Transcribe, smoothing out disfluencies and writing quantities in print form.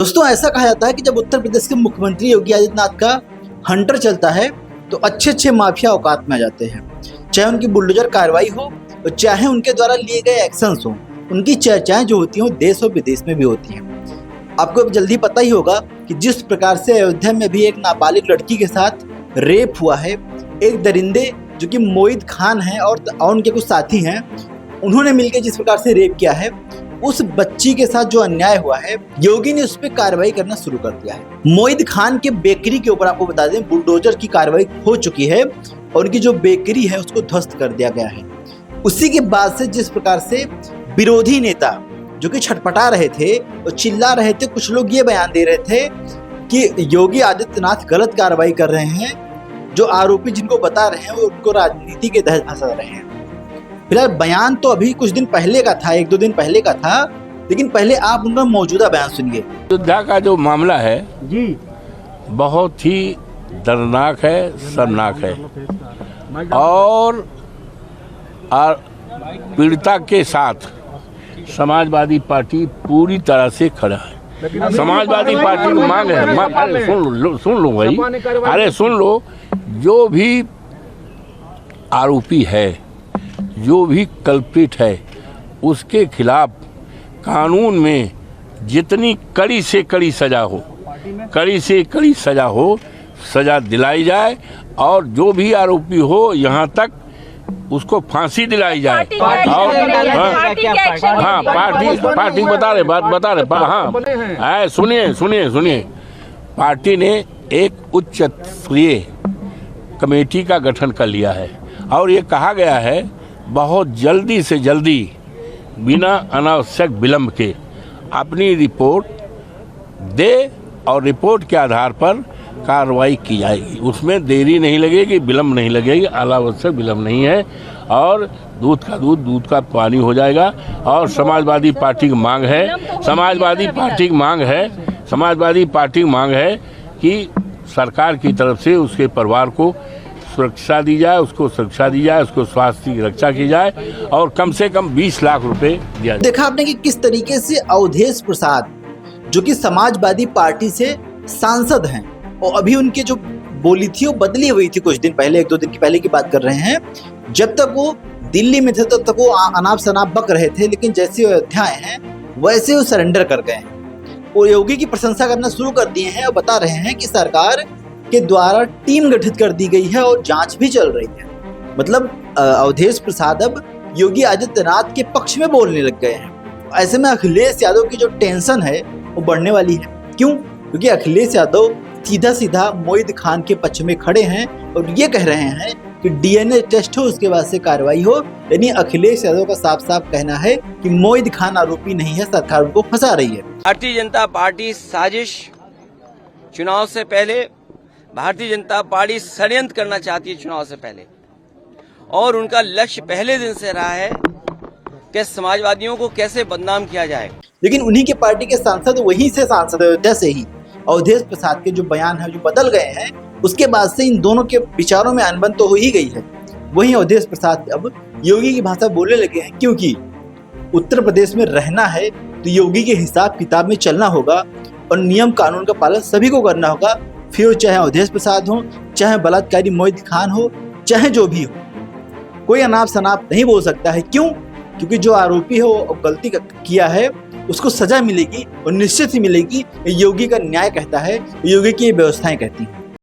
दोस्तों, ऐसा कहा जाता है कि जब उत्तर प्रदेश के मुख्यमंत्री योगी आदित्यनाथ का हंटर चलता है तो अच्छे अच्छे माफिया औकात में आ जाते हैं। चाहे उनकी बुलडोजर कार्रवाई हो और चाहे उनके द्वारा लिए गए एक्शंस हो, उनकी चर्चाएं जो होती हैं देश और विदेश में भी होती हैं। आपको अब जल्दी पता ही होगा कि जिस प्रकार से अयोध्या में भी एक नाबालिग लड़की के साथ रेप हुआ है, एक दरिंदे जो कि मोहित खान हैं और उनके कुछ साथी हैं, उन्होंने मिलकर जिस प्रकार से रेप किया है, उस बच्ची के साथ जो अन्याय हुआ है, योगी ने उस पर कार्रवाई करना शुरू कर दिया है। मोहित खान के बेकरी के ऊपर आपको बता दें, बुलडोजर की कार्रवाई हो चुकी है और उनकी जो बेकरी है उसको ध्वस्त कर दिया गया है। उसी के बाद से जिस प्रकार से विरोधी नेता जो कि छटपटा रहे थे और चिल्ला रहे थे, कुछ लोग ये बयान दे रहे थे कि योगी आदित्यनाथ गलत कार्रवाई कर रहे हैं, जो आरोपी जिनको बता रहे हैं वो उनको राजनीति के तहत फंसा रहे हैं। फिलहाल बयान तो अभी कुछ दिन पहले का था, 1-2 दिन पहले का था, लेकिन पहले आप उनका मौजूदा बयान सुनिए। अयोध्या का जो मामला है जी बहुत ही दर्दनाक है, शर्मनाक है और पीड़िता के साथ समाजवादी पार्टी पूरी तरह से खड़ा है। समाजवादी पार्टी की मांग है, अरे सुन लो भाई, अरे सुन लो, जो भी आरोपी है, जो भी कल्प्रिट है, उसके खिलाफ कानून में जितनी कड़ी से कड़ी सजा हो, कड़ी से कड़ी सजा हो, सजा दिलाई जाए और जो भी आरोपी हो यहाँ तक उसको फांसी दिलाई जाए। और हाँ, पार्टी बता रहे हाँ, सुनिए, पार्टी ने एक उच्च स्तरीय कमेटी का गठन कर लिया है और ये कहा गया है बहुत जल्दी से जल्दी बिना अनावश्यक विलंब के अपनी रिपोर्ट दे और रिपोर्ट के आधार पर कार्रवाई की जाएगी। उसमें देरी नहीं लगेगी, विलंब नहीं लगेगी, अनावश्यक विलंब नहीं है और दूध का दूध, दूध का पानी हो जाएगा। और समाजवादी पार्टी की मांग है, समाजवादी पार्टी की मांग है कि सरकार की तरफ से उसके परिवार को सुरक्षा दी जाए, उसको स्वास्थ्य की रक्षा की जाए और कम से कम 20 लाख रुपए दिया जाए। देखा आपने कि किस तरीके से अवधेश प्रसाद जो कि समाजवादी पार्टी से सांसद हैं और अभी उनकी जो बोली थी वो बदली हुई थी कुछ दिन पहले, 1-2 दिन की पहले की बात कर रहे हैं। जब तक वो दिल्ली में थे तब तक वो अनाप शनाप बक रहे थे, लेकिन जैसे अयोध्या आए हैं वैसे वो सरेंडर कर गए हैं और योगी की प्रशंसा करना शुरू कर दिए हैं और बता रहे हैं कि सरकार के द्वारा टीम गठित कर दी गई है और जांच भी चल रही है। मतलब अवधेश प्रसाद अब योगी आदित्यनाथ के पक्ष में बोलने लग गए हैं। ऐसे में अखिलेश यादव की जो टेंशन है वो बढ़ने वाली है। क्यों? क्योंकि अखिलेश यादव सीधा मोहित खान के पक्ष में खड़े हैं और ये कह रहे हैं कि डीएनए टेस्ट हो, उसके बाद से कार्रवाई हो। यानी अखिलेश यादव का साफ साफ कहना है कि मोहित खान आरोपी नहीं है, सरकार उनको फंसा रही है। भारतीय जनता पार्टी साजिश, चुनाव से पहले भारतीय जनता पार्टी षड्यंत्र करना चाहती है चुनाव से पहले, और उनका लक्ष्य पहले दिन से रहा है कि समाजवादियों को कैसे बदनाम किया जाए। लेकिन उन्हीं के पार्टी के सांसद वहीं से सांसद अयोध्या से ही अवधेश प्रसाद के जो बयान है जो बदल गए हैं, उसके बाद से इन दोनों के विचारों में अनबन तो हो ही गई है। वहीं अवधेश प्रसाद अब योगी की भाषा बोलने लगे हैं, क्योंकि उत्तर प्रदेश में रहना है तो योगी के हिसाब किताब में चलना होगा और नियम कानून का पालन सभी को करना होगा। फिर चाहे अवधेश प्रसाद हो, चाहे बलात्कारी मोहित खान हो, चाहे जो भी हो, कोई अनाप शनाप नहीं बोल सकता है। क्यों? क्योंकि जो आरोपी है वो गलती किया है, उसको सजा मिलेगी और निश्चित ही मिलेगी। योगी का न्याय कहता है, योगी की व्यवस्थाएं कहती हैं।